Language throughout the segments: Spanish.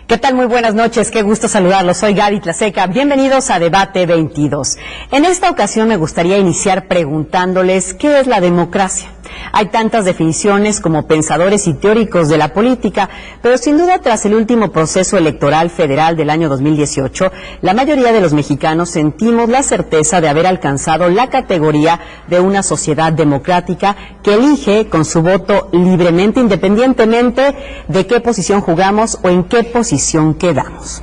¿Qué tal? Muy buenas noches, qué gusto saludarlos. Soy Gaby Tlaseca. Bienvenidos a Debate 22. En esta ocasión me gustaría iniciar preguntándoles ¿qué es la democracia? Hay tantas definiciones como pensadores y teóricos de la política, pero sin duda tras el último proceso electoral federal del año 2018, la mayoría de los mexicanos sentimos la certeza de haber alcanzado la categoría de una sociedad democrática que elige con su voto libremente, independientemente de qué posición jugamos o en qué posición quedamos.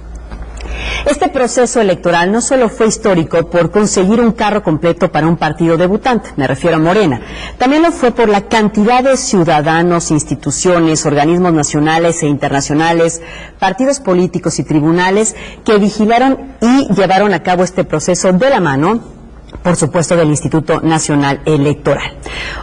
Este proceso electoral no solo fue histórico por conseguir un carro completo para un partido debutante, me refiero a Morena, también lo fue por la cantidad de ciudadanos, instituciones, organismos nacionales e internacionales, partidos políticos y tribunales que vigilaron y llevaron a cabo este proceso de la mano, por supuesto, del Instituto Nacional Electoral.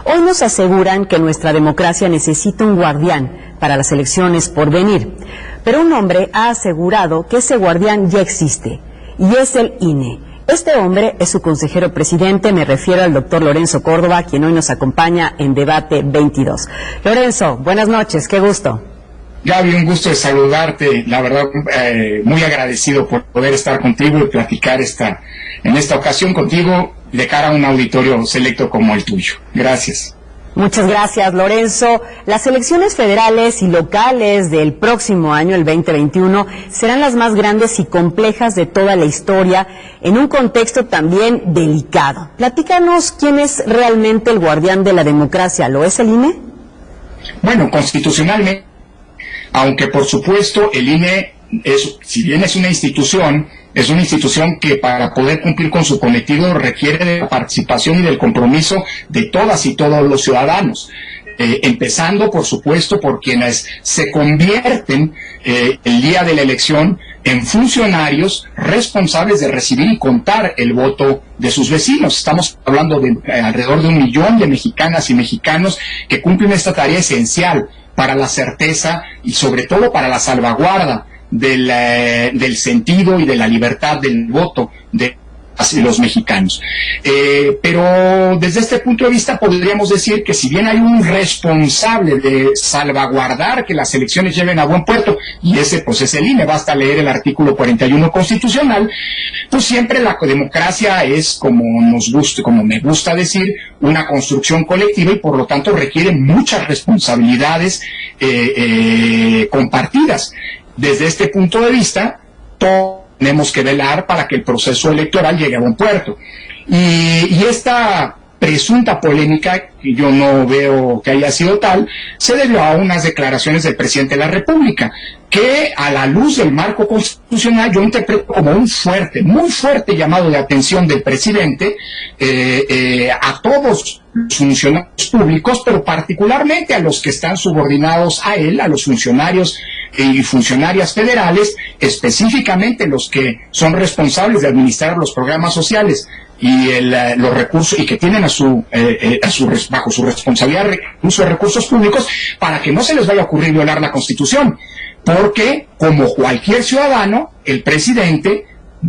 Hoy nos aseguran que nuestra democracia necesita un guardián para las elecciones por venir, pero un hombre ha asegurado que ese guardián ya existe, y es el INE. Este hombre es su consejero presidente, me refiero al doctor Lorenzo Córdoba, quien hoy nos acompaña en Debate 22. Lorenzo, buenas noches, qué gusto. Gaby, un gusto de saludarte, la verdad muy agradecido por poder estar contigo y platicar en esta ocasión contigo de cara a un auditorio selecto como el tuyo. Gracias. Muchas gracias, Lorenzo. Las elecciones federales y locales del próximo año, el 2021, serán las más grandes y complejas de toda la historia, en un contexto también delicado. Platícanos quién es realmente el guardián de la democracia. ¿Lo es el INE? Bueno, constitucionalmente, aunque por supuesto el INE, si bien es una institución que para poder cumplir con su cometido requiere de la participación y del compromiso de todas y todos los ciudadanos, empezando por supuesto por quienes se convierten el día de la elección en funcionarios responsables de recibir y contar el voto de sus vecinos. Estamos hablando de alrededor de 1 millón de mexicanas y mexicanos que cumplen esta tarea esencial para la certeza y sobre todo para la salvaguarda del sentido y de la libertad del voto de los mexicanos. Pero desde este punto de vista podríamos decir que si bien hay un responsable de salvaguardar que las elecciones lleven a buen puerto, y ese pues es el INE, basta leer el artículo 41 constitucional, pues siempre la democracia es, como me gusta decir, una construcción colectiva y por lo tanto requiere muchas responsabilidades compartidas. Desde este punto de vista, todos tenemos que velar para que el proceso electoral llegue a buen puerto. Y esta presunta polémica, que yo no veo que haya sido tal, se debió a unas declaraciones del presidente de la República, que a la luz del marco constitucional yo interpreto como un muy fuerte llamado de atención del presidente a todos los funcionarios públicos, pero particularmente a los que están subordinados a él, a los funcionarios y funcionarias federales, específicamente los que son responsables de administrar los programas sociales y los recursos, y que tienen bajo su responsabilidad uso de recursos públicos, para que no se les vaya a ocurrir violar la Constitución, porque como cualquier ciudadano, el presidente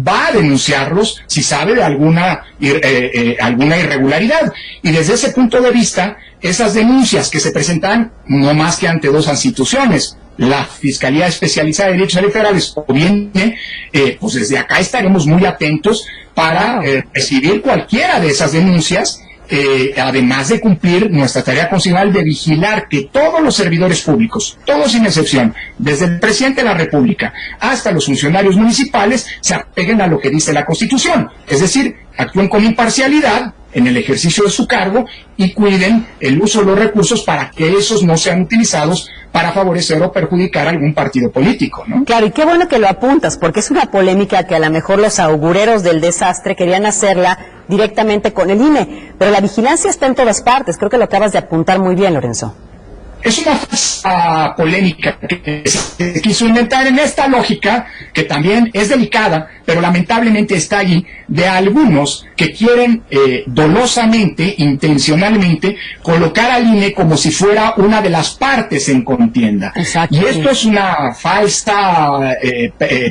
va a denunciarlos si sabe de alguna irregularidad. Y desde ese punto de vista, esas denuncias que se presentan no más que ante dos instituciones, la Fiscalía Especializada de Derechos Electorales o bien, pues desde acá estaremos muy atentos para recibir cualquiera de esas denuncias, además de cumplir nuestra tarea constitucional de vigilar que todos los servidores públicos, todos sin excepción, desde el presidente de la República hasta los funcionarios municipales, se apeguen a lo que dice la Constitución, es decir, actúen con imparcialidad en el ejercicio de su cargo y cuiden el uso de los recursos para que esos no sean utilizados para favorecer o perjudicar a algún partido político, ¿no? Claro, y qué bueno que lo apuntas, porque es una polémica que a lo mejor los augureros del desastre querían hacerla directamente con el INE, pero la vigilancia está en todas partes, creo que lo acabas de apuntar muy bien, Lorenzo. Es una falsa polémica que se quiso inventar en esta lógica, que también es delicada, pero lamentablemente está allí, de algunos que quieren dolosamente, intencionalmente, colocar al INE como si fuera una de las partes en contienda. Exacto. Y esto es una falsa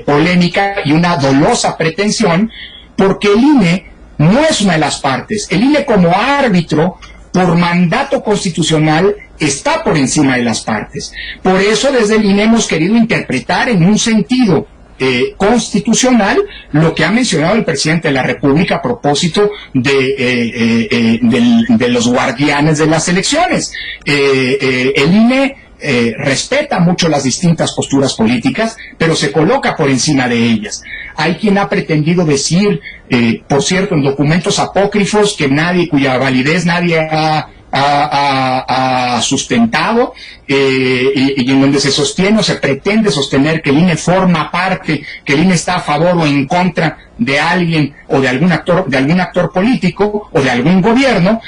polémica y una dolosa pretensión, porque el INE no es una de las partes. El INE como árbitro, por mandato constitucional, está por encima de las partes. Por eso desde el INE hemos querido interpretar en un sentido constitucional lo que ha mencionado el presidente de la República a propósito de los guardianes de las elecciones. El INE respeta mucho las distintas posturas políticas, pero se coloca por encima de ellas. Hay quien ha pretendido decir, por cierto, en documentos apócrifos cuya validez nadie ha sustentado, y en donde se sostiene o se pretende sostener que el INE forma parte, que el INE está a favor o en contra de alguien o de algún actor político o de algún gobierno,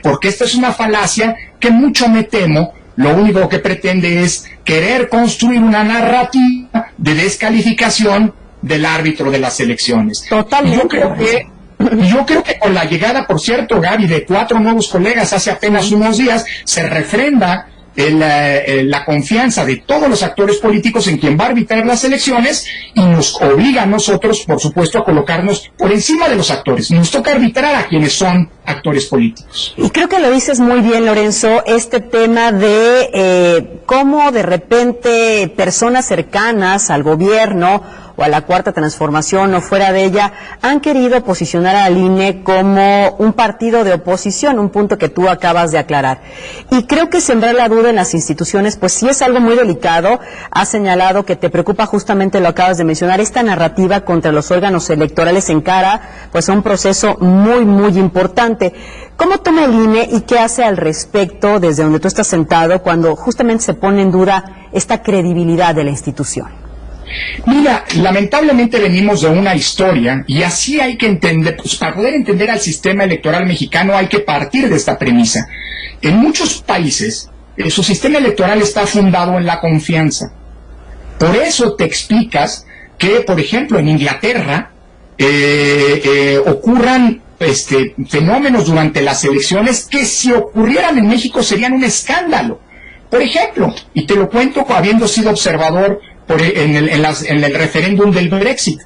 porque esta es una falacia que mucho me temo lo único que pretende es querer construir una narrativa de descalificación del árbitro de las elecciones. Totalmente. Yo creo que con la llegada, por cierto, Gaby, de 4 nuevos colegas hace apenas unos días, se refrenda la confianza de todos los actores políticos en quien va a arbitrar las elecciones, y nos obliga a nosotros, por supuesto, a colocarnos por encima de los actores. Nos toca arbitrar a quienes son actores políticos. Y creo que lo dices muy bien, Lorenzo, este tema de cómo de repente personas cercanas al gobierno o a la Cuarta Transformación o fuera de ella han querido posicionar al INE como un partido de oposición, un punto que tú acabas de aclarar. Y creo que sembrar la duda en las instituciones, pues sí es algo muy delicado. Has señalado que te preocupa, justamente lo acabas de mencionar, esta narrativa contra los órganos electorales en cara, pues a un proceso muy, muy importante. ¿Cómo toma el INE y qué hace al respecto desde donde tú estás sentado cuando justamente se pone en duda esta credibilidad de la institución? Mira, lamentablemente venimos de una historia, y así hay que entender, pues para poder entender al sistema electoral mexicano hay que partir de esta premisa. En muchos países, su sistema electoral está fundado en la confianza. Por eso te explicas que, por ejemplo, en Inglaterra ocurran fenómenos durante las elecciones que, si ocurrieran en México, serían un escándalo. Por ejemplo, y te lo cuento habiendo sido observador en el referéndum del Brexit.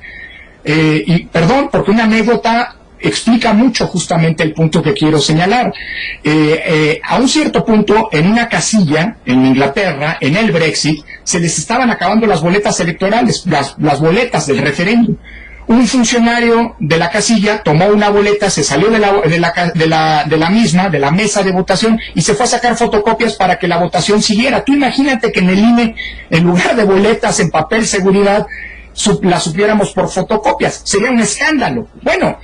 Y perdón, porque una anécdota explica mucho justamente el punto que quiero señalar. A un cierto punto, en una casilla en Inglaterra, en el Brexit, se les estaban acabando las boletas electorales, las boletas del referéndum. Un funcionario de la casilla tomó una boleta, se salió de la mesa de votación, y se fue a sacar fotocopias para que la votación siguiera. Tú imagínate que en el INE, en lugar de boletas en papel seguridad, las supiéramos por fotocopias. Sería un escándalo. Bueno,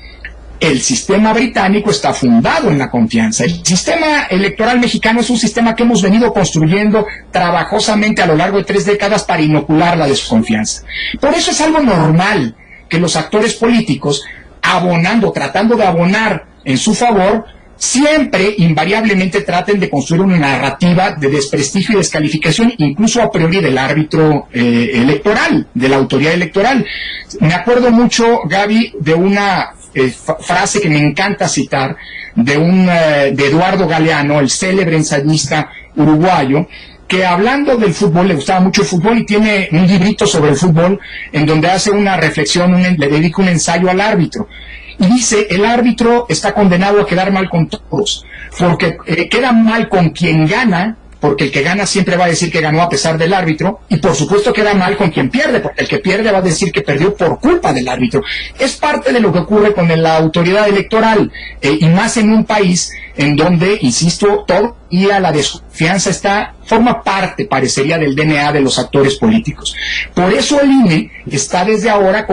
el sistema británico está fundado en la confianza. El sistema electoral mexicano es un sistema que hemos venido construyendo trabajosamente a lo largo de 3 décadas para inocular la desconfianza. Por eso es algo normal que los actores políticos, tratando de abonar en su favor, siempre, invariablemente, traten de construir una narrativa de desprestigio y descalificación, incluso a priori del árbitro electoral, de la autoridad electoral. Me acuerdo mucho, Gaby, de una frase que me encanta citar, de Eduardo Galeano, el célebre ensayista uruguayo, que hablando del fútbol, le gustaba mucho el fútbol y tiene un librito sobre el fútbol en donde hace una reflexión, le dedica un ensayo al árbitro. Y dice, el árbitro está condenado a quedar mal con todos, porque queda mal con quien gana, porque el que gana siempre va a decir que ganó a pesar del árbitro, y por supuesto queda mal con quien pierde, porque el que pierde va a decir que perdió por culpa del árbitro. Es parte de lo que ocurre con la autoridad electoral, y más en un país en donde, insisto, todavía la desconfianza forma parte, parecería, del DNA de los actores políticos. Por eso el INE está desde ahora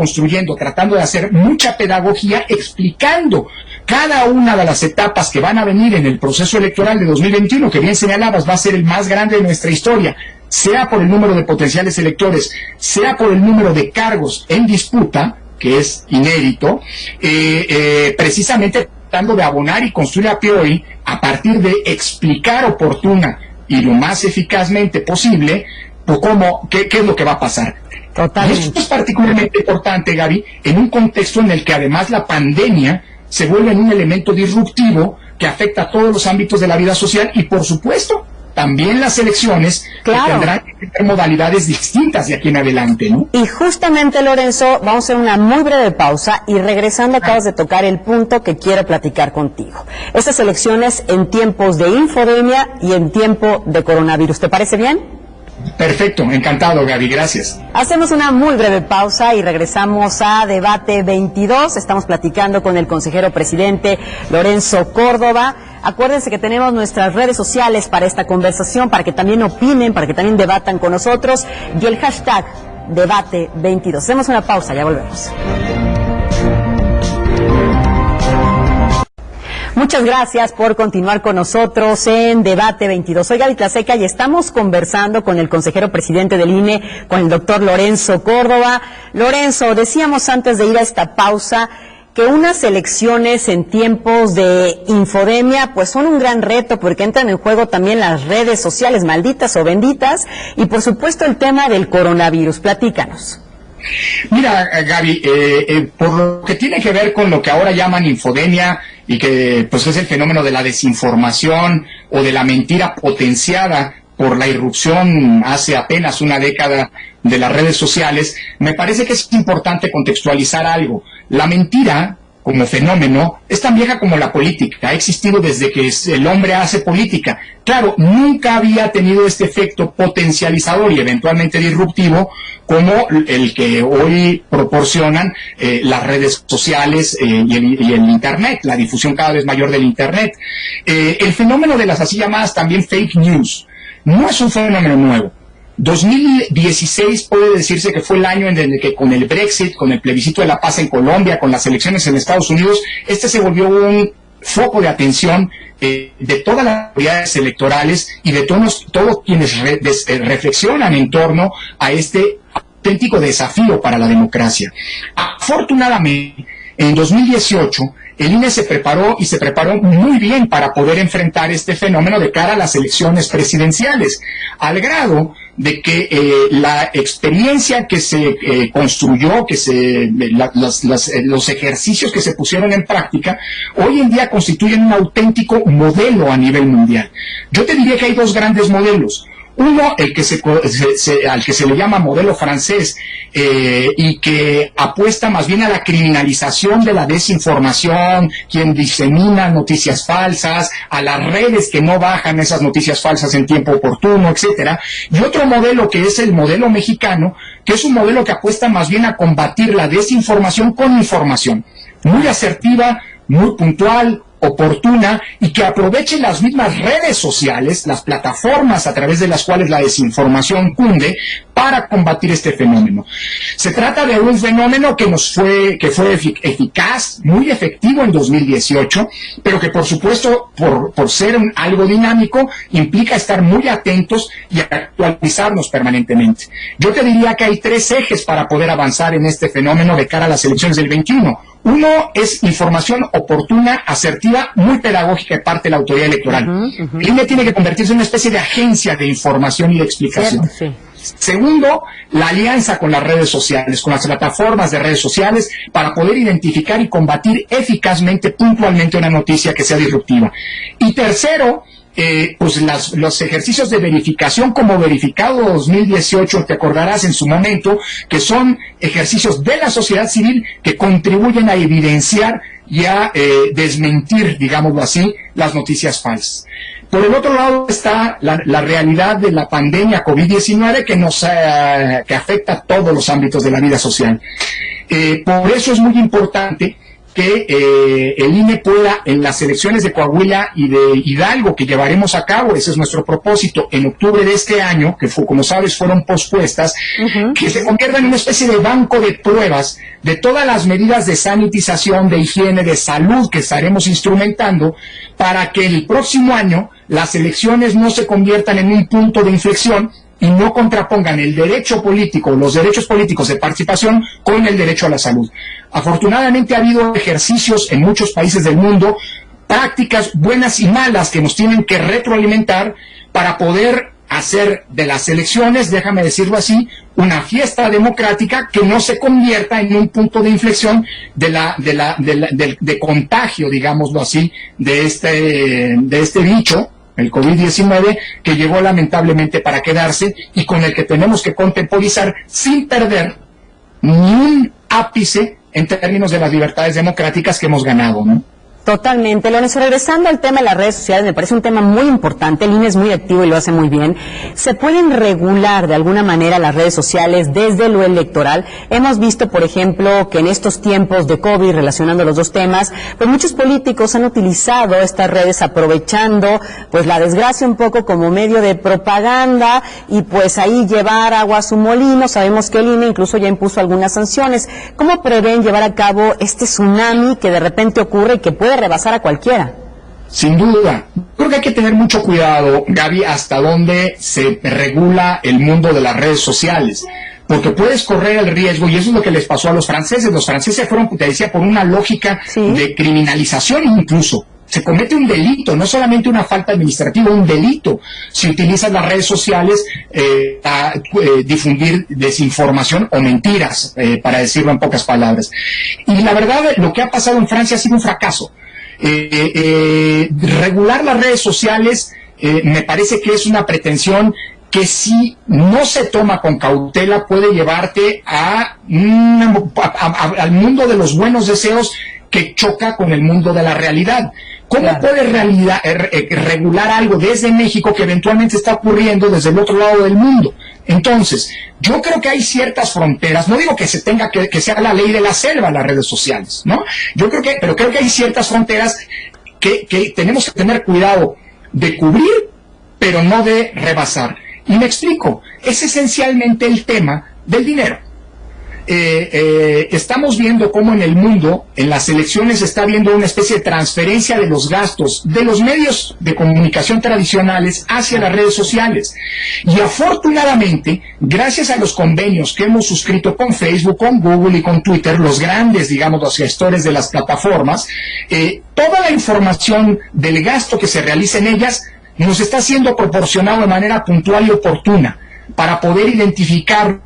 tratando de hacer mucha pedagogía, explicando cada una de las etapas que van a venir en el proceso electoral de 2021, que bien señalabas, va a ser el más grande de nuestra historia, sea por el número de potenciales electores, sea por el número de cargos en disputa, que es inédito, precisamente tratando de abonar y construir a priori, a partir de explicar oportuna y lo más eficazmente posible, qué es lo que va a pasar. Totalmente. Y esto es particularmente importante, Gaby, en un contexto en el que además la pandemia se vuelve un elemento disruptivo que afecta a todos los ámbitos de la vida social y, por supuesto, también las elecciones, claro, que tendrán que tener modalidades distintas de aquí en adelante, ¿no? Y justamente, Lorenzo, vamos a hacer una muy breve pausa y regresando acabas de tocar el punto que quiero platicar contigo. Estas elecciones en tiempos de infodemia y en tiempo de coronavirus, ¿te parece bien? Perfecto, encantado, Gaby, gracias. Hacemos una muy breve pausa y regresamos a Debate 22. Estamos platicando con el consejero presidente Lorenzo Córdoba. Acuérdense que tenemos nuestras redes sociales para esta conversación, para que también opinen, para que también debatan con nosotros, y el hashtag Debate 22. Hacemos una pausa, ya volvemos. Muchas gracias por continuar con nosotros en Debate 22. Soy Gaby Tlaseca y estamos conversando con el consejero presidente del INE, con el doctor Lorenzo Córdoba. Lorenzo, decíamos antes de ir a esta pausa que unas elecciones en tiempos de infodemia pues son un gran reto porque entran en juego también las redes sociales, malditas o benditas, y por supuesto el tema del coronavirus. Platícanos. Mira, Gaby, por lo que tiene que ver con lo que ahora llaman infodemia y que pues es el fenómeno de la desinformación o de la mentira potenciada por la irrupción hace apenas una década de las redes sociales, me parece que es importante contextualizar algo. La mentira como fenómeno es tan vieja como la política, ha existido desde que el hombre hace política. Claro, nunca había tenido este efecto potencializador y eventualmente disruptivo como el que hoy proporcionan las redes sociales y el Internet, la difusión cada vez mayor del Internet. El fenómeno de las así llamadas también fake news no es un fenómeno nuevo. 2016 puede decirse que fue el año en el que con el Brexit, con el plebiscito de la paz en Colombia, con las elecciones en Estados Unidos, se volvió un foco de atención de todas las autoridades electorales y de todos quienes reflexionan en torno a este auténtico desafío para la democracia. Afortunadamente, en 2018, el INE se preparó muy bien para poder enfrentar este fenómeno de cara a las elecciones presidenciales, al grado de que la experiencia que se construyó, los ejercicios que se pusieron en práctica, hoy en día constituyen un auténtico modelo a nivel mundial. Yo te diría que hay dos grandes modelos. Uno, el que al que se le llama modelo francés, y que apuesta más bien a la criminalización de la desinformación, quien disemina noticias falsas, a las redes que no bajan esas noticias falsas en tiempo oportuno, etcétera. Y otro modelo que es el modelo mexicano, que es un modelo que apuesta más bien a combatir la desinformación con información, muy asertiva, muy puntual, oportuna, y que aproveche las mismas redes sociales, las plataformas a través de las cuales la desinformación cunde, para combatir este fenómeno. Se trata de un fenómeno que fue eficaz, muy efectivo en 2018, pero que por supuesto, por ser algo dinámico, implica estar muy atentos y actualizarnos permanentemente. Yo te diría que hay tres ejes para poder avanzar en este fenómeno de cara a las elecciones del 21. Uno es información oportuna, asertiva, muy pedagógica de parte de la autoridad electoral. El INE tiene que convertirse en una especie de agencia de información y de explicación. Cierto, sí. Segundo, la alianza con las redes sociales, con las plataformas de redes sociales, para poder identificar y combatir eficazmente, puntualmente, una noticia que sea disruptiva. Y tercero, pues los ejercicios de verificación como Verificado 2018, te acordarás en su momento, que son ejercicios de la sociedad civil que contribuyen a evidenciar y a desmentir, digámoslo así, las noticias falsas. Por el otro lado está la realidad de la pandemia COVID-19 que afecta a todos los ámbitos de la vida social. Por eso es muy importante que el INE pueda, en las elecciones de Coahuila y de Hidalgo que llevaremos a cabo, ese es nuestro propósito, en octubre de este año, que como sabes fueron pospuestas, que se convierta en una especie de banco de pruebas de todas las medidas de sanitización, de higiene, de salud que estaremos instrumentando, para que el próximo año las elecciones no se conviertan en un punto de inflexión y no contrapongan el derecho político, los derechos políticos de participación con el derecho a la salud. Afortunadamente ha habido ejercicios en muchos países del mundo, prácticas buenas y malas que nos tienen que retroalimentar para poder hacer de las elecciones, déjame decirlo así, una fiesta democrática que no se convierta en un punto de inflexión de contagio, digámoslo así, de este bicho el COVID-19, que llegó lamentablemente para quedarse y con el que tenemos que contemporizar sin perder ni un ápice en términos de las libertades democráticas que hemos ganado, ¿no? Totalmente, Lorenzo. Regresando al tema de las redes sociales, me parece un tema muy importante. El INE es muy activo y lo hace muy bien. ¿Se pueden regular de alguna manera las redes sociales desde lo electoral? Hemos visto, por ejemplo, que en estos tiempos de COVID, relacionando los dos temas, pues muchos políticos han utilizado estas redes aprovechando pues la desgracia un poco como medio de propaganda y pues ahí llevar agua a su molino. Sabemos que el INE incluso ya impuso algunas sanciones. ¿Cómo prevén llevar a cabo este tsunami que de repente ocurre y que puede rebasar a cualquiera? Sin duda. Creo que hay que tener mucho cuidado, Gaby, hasta dónde se regula el mundo de las redes sociales. Porque puedes correr el riesgo, y eso es lo que les pasó a los franceses. Los franceses fueron, te decía, por una lógica de criminalización incluso. Se comete un delito, no solamente una falta administrativa, un delito, si utilizas las redes sociales a difundir desinformación o mentiras, para decirlo en pocas palabras. Y la verdad, lo que ha pasado en Francia ha sido un fracaso. Regular las redes sociales me parece que es una pretensión que si no se toma con cautela puede llevarte al mundo de los buenos deseos que choca con el mundo de la realidad. ¿Cómo puede regular algo desde México que eventualmente está ocurriendo desde el otro lado del mundo? Entonces, yo creo que hay ciertas fronteras, no digo que se tenga que sea la ley de la selva las redes sociales, ¿no? Pero creo que hay ciertas fronteras que tenemos que tener cuidado de cubrir, pero no de rebasar. Y me explico, es esencialmente el tema del dinero. Estamos viendo cómo en el mundo, en las elecciones, está habiendo una especie de transferencia de los gastos de los medios de comunicación tradicionales hacia las redes sociales. Y afortunadamente, gracias a los convenios que hemos suscrito con Facebook, con Google y con Twitter, los grandes, digamos, los gestores de las plataformas, toda la información del gasto que se realiza en ellas nos está siendo proporcionado de manera puntual y oportuna para poder identificar,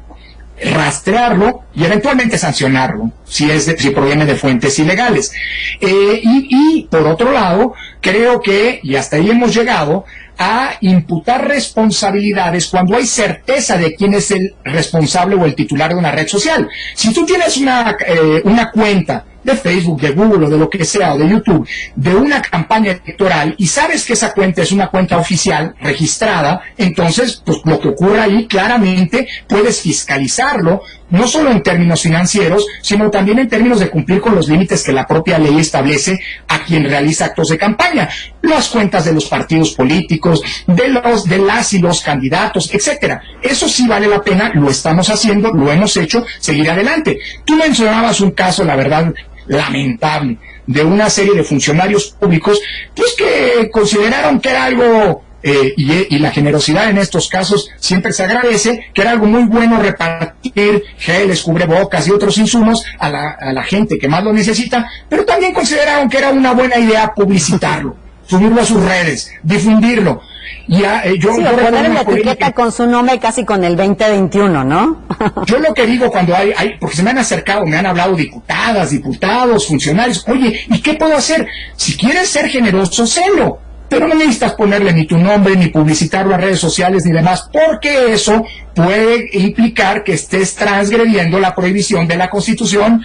rastrearlo y eventualmente sancionarlo si proviene de fuentes ilegales. Y por otro lado, creo que, y hasta ahí hemos llegado, a imputar responsabilidades cuando hay certeza de quién es el responsable o el titular de una red social. Si tú tienes una cuenta de Facebook, de Google o de lo que sea, o de YouTube, de una campaña electoral y sabes que esa cuenta es una cuenta oficial, registrada, entonces, pues lo que ocurre ahí claramente puedes fiscalizarlo, no solo en términos financieros, sino también en términos de cumplir con los límites que la propia ley establece a quien realiza actos de campaña. Las cuentas de los partidos políticos, de las y los candidatos, etcétera. Eso sí vale la pena, lo estamos haciendo, lo hemos hecho, seguir adelante. Tú mencionabas un caso, la verdad, lamentable, de una serie de funcionarios públicos, pues que consideraron que era algo, y la generosidad en estos casos siempre se agradece, que era algo muy bueno repartir geles, cubrebocas y otros insumos a la gente que más lo necesita, pero también consideraron que era una buena idea publicitarlo, subirlo a sus redes, difundirlo. Yo poner una etiqueta con su nombre casi con el 2021, ¿no? Yo lo que digo cuando porque se me han acercado, me han hablado diputadas, diputados, funcionarios, oye, ¿y qué puedo hacer? Si quieres ser generoso, sélo, pero no necesitas ponerle ni tu nombre, ni publicitarlo a redes sociales, ni demás, porque eso puede implicar que estés transgrediendo la prohibición de la Constitución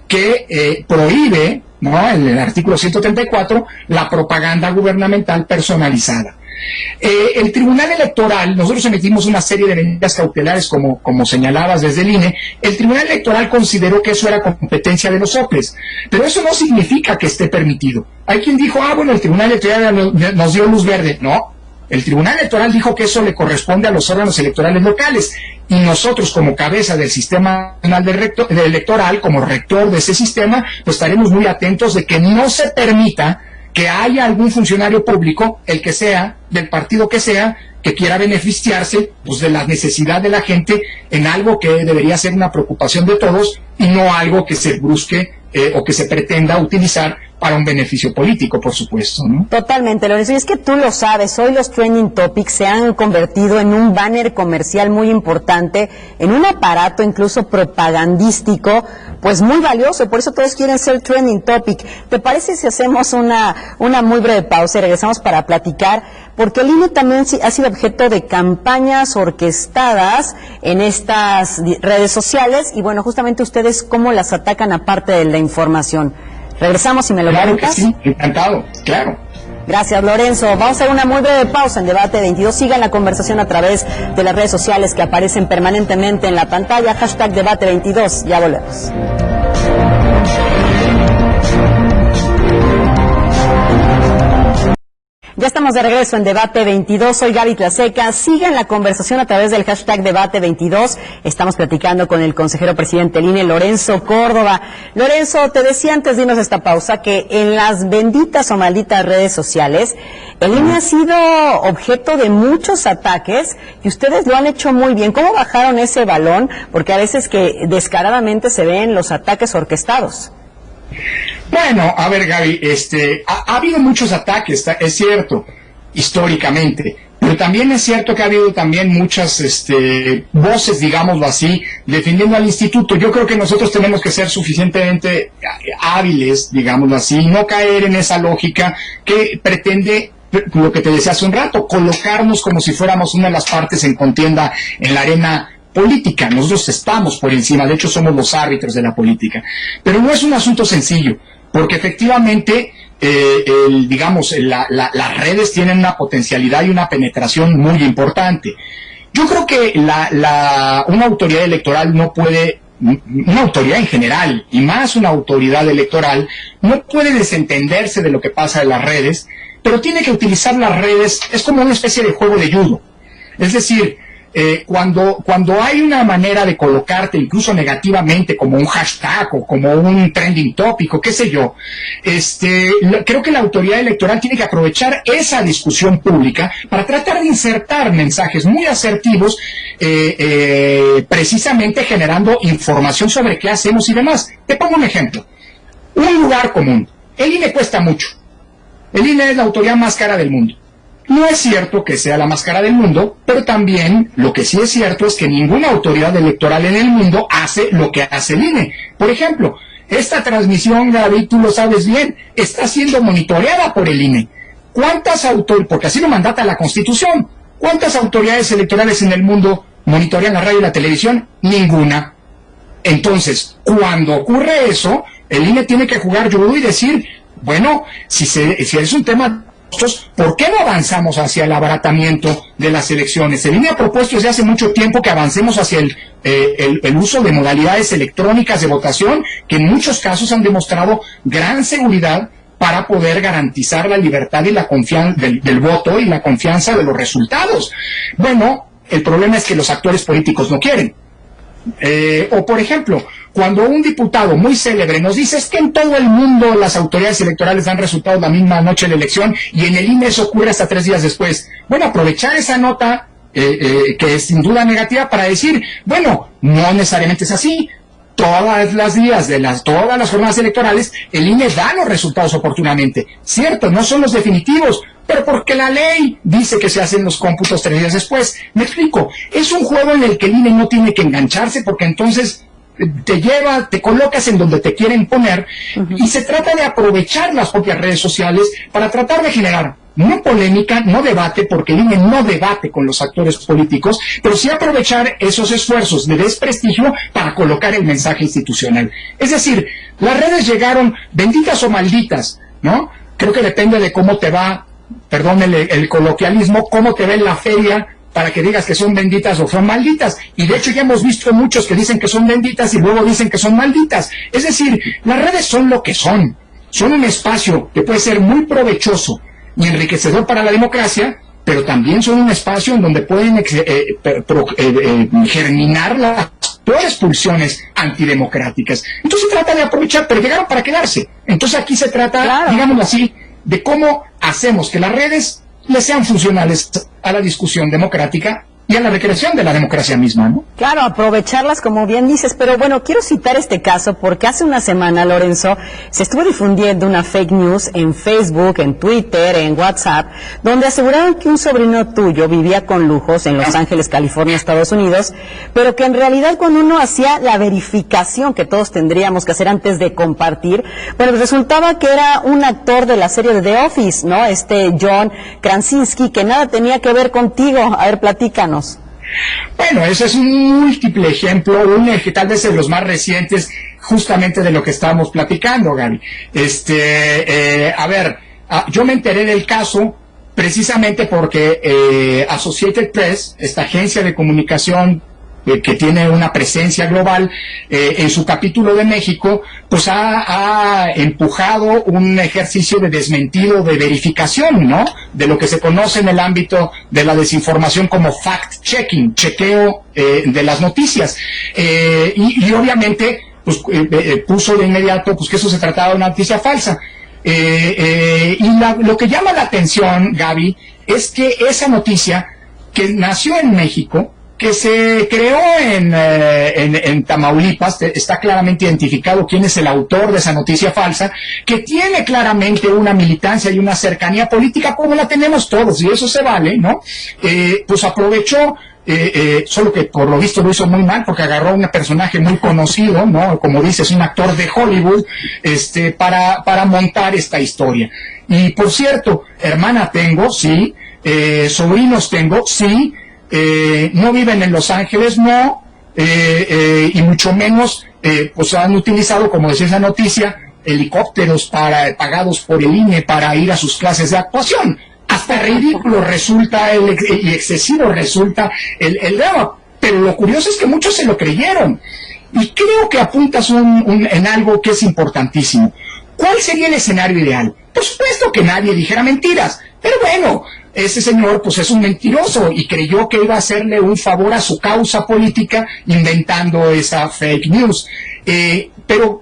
que prohíbe, ¿no?, en el artículo 134, la propaganda gubernamental personalizada. El Tribunal Electoral, nosotros emitimos una serie de medidas cautelares como señalabas desde el INE. El Tribunal Electoral consideró que eso era competencia de los OPLES, pero eso no significa que esté permitido. Hay quien dijo, bueno, el Tribunal Electoral nos dio luz verde. No, el Tribunal Electoral dijo que eso le corresponde a los órganos electorales locales, y nosotros como cabeza del Sistema Nacional Electoral, como rector de ese sistema, pues estaremos muy atentos de que no se permita que haya algún funcionario público, el que sea, del partido que sea, que quiera beneficiarse pues de la necesidad de la gente en algo que debería ser una preocupación de todos y no algo que se busque o que se pretenda utilizar para un beneficio político, por supuesto, ¿no? Totalmente, Lorenzo. Y es que tú lo sabes, hoy los trending topics se han convertido en un banner comercial muy importante, en un aparato incluso propagandístico, pues muy valioso. Por eso todos quieren ser trending topic. ¿Te parece si hacemos una muy breve pausa y regresamos para platicar porque el INE también ha sido objeto de campañas orquestadas en estas redes sociales y bueno, justamente ustedes cómo las atacan aparte de la información. Regresamos y me lo Claro comentas. que sí, encantado, claro. Gracias, Lorenzo. Vamos a hacer una muy breve pausa en Debate 22. Sigan la conversación a través de las redes sociales que aparecen permanentemente en la pantalla. #Debate 22. Ya volvemos. Ya estamos de regreso en Debate 22, soy Gaby Tlaseca. Sigan la conversación a través del Debate 22. Estamos platicando con el consejero presidente del INE, Lorenzo Córdoba. Lorenzo, te decía antes de irnos a esta pausa que en las benditas o malditas redes sociales, el INE ha sido objeto de muchos ataques y ustedes lo han hecho muy bien. ¿Cómo bajaron ese balón? Porque a veces que descaradamente se ven los ataques orquestados. Bueno, a ver, Gaby, ha habido muchos ataques, es cierto, históricamente, pero también es cierto que ha habido también muchas voces, digámoslo así, defendiendo al instituto. Yo creo que nosotros tenemos que ser suficientemente hábiles, digámoslo así, no caer en esa lógica que pretende, lo que te decía hace un rato, colocarnos como si fuéramos una de las partes en contienda en la arena política. Nosotros estamos por encima, de hecho somos los árbitros de la política, pero no es un asunto sencillo, porque efectivamente las redes tienen una potencialidad y una penetración muy importante. Yo creo que una autoridad electoral no puede, una autoridad en general, y más una autoridad electoral, no puede desentenderse de lo que pasa en las redes, pero tiene que utilizar las redes, es como una especie de juego de judo. Es decir, cuando hay una manera de colocarte incluso negativamente como un hashtag o como un trending topic o qué sé yo, creo que la autoridad electoral tiene que aprovechar esa discusión pública para tratar de insertar mensajes muy asertivos, precisamente generando información sobre qué hacemos y demás. Te pongo un ejemplo, un lugar común. El INE cuesta mucho. El INE es la autoridad más cara del mundo. No es cierto que sea la más cara del mundo, pero también lo que sí es cierto es que ninguna autoridad electoral en el mundo hace lo que hace el INE. Por ejemplo, esta transmisión, David, tú lo sabes bien, está siendo monitoreada por el INE. ¿Cuántas autoridades, porque así lo mandata la Constitución, cuántas autoridades electorales en el mundo monitorean la radio y la televisión? Ninguna. Entonces, cuando ocurre eso, el INE tiene que jugar judo y decir, bueno, si es un tema, ¿por qué no avanzamos hacia el abaratamiento de las elecciones? El INE ha propuesto desde hace mucho tiempo que avancemos hacia el uso de modalidades electrónicas de votación, que en muchos casos han demostrado gran seguridad para poder garantizar la libertad y la confianza del voto y la confianza de los resultados. Bueno, el problema es que los actores políticos no quieren. O por ejemplo, cuando un diputado muy célebre nos dice es que en todo el mundo las autoridades electorales dan resultados la misma noche de la elección y en el INE eso ocurre hasta 3 días después. Bueno, aprovechar esa nota que es sin duda negativa para decir, bueno, no necesariamente es así. Todas las días de todas las jornadas electorales, el INE da los resultados oportunamente. Cierto, no son los definitivos, pero porque la ley dice que se hacen los cómputos 3 días después. Me explico, es un juego en el que el INE no tiene que engancharse porque entonces te colocas en donde te quieren poner, y se trata de aprovechar las propias redes sociales para tratar de generar no polémica, no debate, porque el INE no debate con los actores políticos, pero sí aprovechar esos esfuerzos de desprestigio para colocar el mensaje institucional. Es decir, las redes llegaron, benditas o malditas, ¿no? Creo que depende de cómo te va, perdón el coloquialismo, cómo te va en la feria, para que digas que son benditas o son malditas. Y de hecho ya hemos visto muchos que dicen que son benditas y luego dicen que son malditas. Es decir, las redes son lo que son. Son un espacio que puede ser muy provechoso y enriquecedor para la democracia, pero también son un espacio en donde pueden germinar las peores pulsiones antidemocráticas. Entonces se trata de aprovechar, pero llegaron para quedarse. Entonces aquí se trata, digámoslo así, de cómo hacemos que las redes le sean funcionales a la discusión democrática y a la recreación de la democracia misma, ¿no? Claro, aprovecharlas como bien dices, pero bueno, quiero citar este caso porque hace una semana, Lorenzo, se estuvo difundiendo una fake news en Facebook, en Twitter, en WhatsApp, donde aseguraron que un sobrino tuyo vivía con lujos en Los Ángeles, California, Estados Unidos, pero que en realidad cuando uno hacía la verificación que todos tendríamos que hacer antes de compartir, bueno, pues resultaba que era un actor de la serie de The Office, ¿no? John Krasinski, que nada tenía que ver contigo. A ver, platícanos. Bueno, ese es un múltiple ejemplo, tal vez de los más recientes, justamente de lo que estábamos platicando, Gaby. Yo me enteré del caso precisamente porque Associated Press, esta agencia de comunicación que tiene una presencia global, en su capítulo de México, pues ha empujado un ejercicio de desmentido, de verificación, ¿no? De lo que se conoce en el ámbito de la desinformación como fact-checking, chequeo de las noticias. Y obviamente, pues puso de inmediato pues que eso se trataba de una noticia falsa. Lo que llama la atención, Gaby, es que esa noticia, que nació en México, que se creó en Tamaulipas, está claramente identificado quién es el autor de esa noticia falsa, que tiene claramente una militancia y una cercanía política como la tenemos todos, y eso se vale, ¿no? Pues aprovechó, solo que por lo visto lo hizo muy mal, porque agarró a un personaje muy conocido, ¿no? Como dices, un actor de Hollywood, para montar esta historia. Y por cierto, hermana tengo, sí, sobrinos tengo, sí, no viven en Los Ángeles, no, y mucho menos, pues han utilizado, como decía esa noticia, helicópteros pagados por el INE para ir a sus clases de actuación. Hasta ridículo resulta y excesivo resulta el drama, pero lo curioso es que muchos se lo creyeron, y creo que apuntas en algo que es importantísimo. ¿Cuál sería el escenario ideal? Por supuesto que nadie dijera mentiras, pero bueno, ese señor pues es un mentiroso y creyó que iba a hacerle un favor a su causa política inventando esa fake news. Pero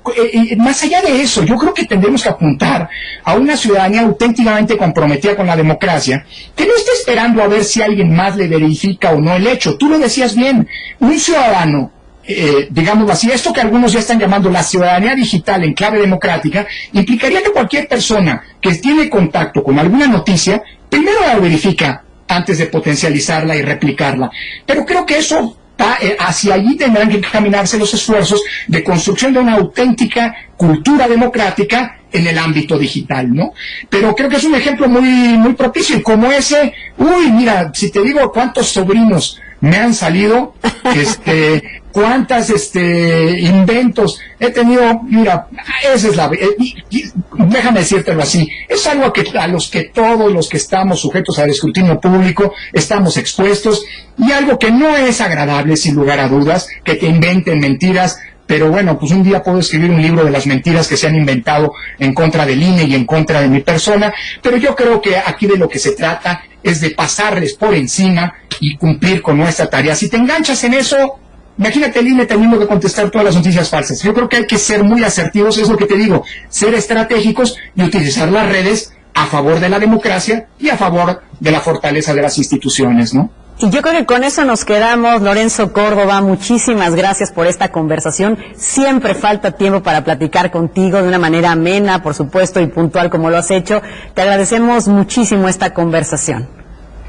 más allá de eso, yo creo que tendremos que apuntar a una ciudadanía auténticamente comprometida con la democracia, que no esté esperando a ver si alguien más le verifica o no el hecho. Tú lo decías bien, un ciudadano, digámoslo así, esto que algunos ya están llamando la ciudadanía digital en clave democrática, implicaría que cualquier persona que tiene contacto con alguna noticia, primero la verifica antes de potencializarla y replicarla. Pero creo que eso hacia allí tendrán que encaminarse los esfuerzos de construcción de una auténtica cultura democrática en el ámbito digital, ¿no? Pero creo que es un ejemplo muy, muy propicio, y como ese, mira, si te digo cuántos sobrinos me han salido, cuántas inventos he tenido, mira, esa es déjame decírtelo así, es algo a los que todos los que estamos sujetos al escrutinio público estamos expuestos, y algo que no es agradable, sin lugar a dudas, que te inventen mentiras. Pero bueno, pues un día puedo escribir un libro de las mentiras que se han inventado en contra del INE y en contra de mi persona, pero yo creo que aquí de lo que se trata es de pasarles por encima y cumplir con nuestra tarea. Si te enganchas en eso, imagínate el INE teniendo que contestar todas las noticias falsas. Yo creo que hay que ser muy asertivos, es lo que te digo, ser estratégicos y utilizar las redes a favor de la democracia y a favor de la fortaleza de las instituciones, ¿no? Y yo creo que con eso nos quedamos. Lorenzo Córdoba, muchísimas gracias por esta conversación. Siempre falta tiempo para platicar contigo de una manera amena, por supuesto, y puntual como lo has hecho. Te agradecemos muchísimo esta conversación.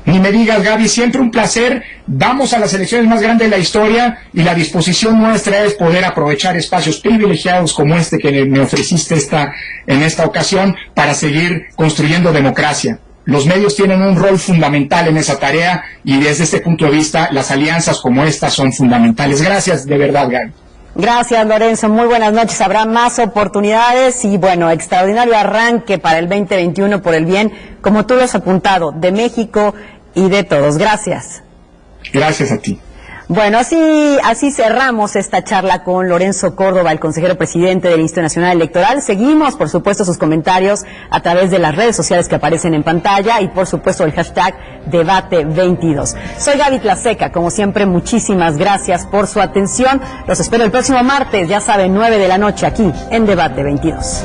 Ni me digas, Gaby, siempre un placer. Vamos a las elecciones más grandes de la historia, y la disposición nuestra es poder aprovechar espacios privilegiados como este que me ofreciste en esta ocasión para seguir construyendo democracia. Los medios tienen un rol fundamental en esa tarea, y desde este punto de vista las alianzas como esta son fundamentales. Gracias, de verdad, Gaby. Gracias, Lorenzo. Muy buenas noches. Habrá más oportunidades y, bueno, extraordinario arranque para el 2021 por el bien, como tú lo has apuntado, de México y de todos. Gracias. Gracias a ti. Bueno, así cerramos esta charla con Lorenzo Córdoba, el consejero presidente del Instituto Nacional Electoral. Seguimos, por supuesto, sus comentarios a través de las redes sociales que aparecen en pantalla y, por supuesto, el hashtag Debate22. Soy Gaby Tlaseca, como siempre, muchísimas gracias por su atención. Los espero el próximo martes, ya saben, 9 de la noche, aquí en Debate 22.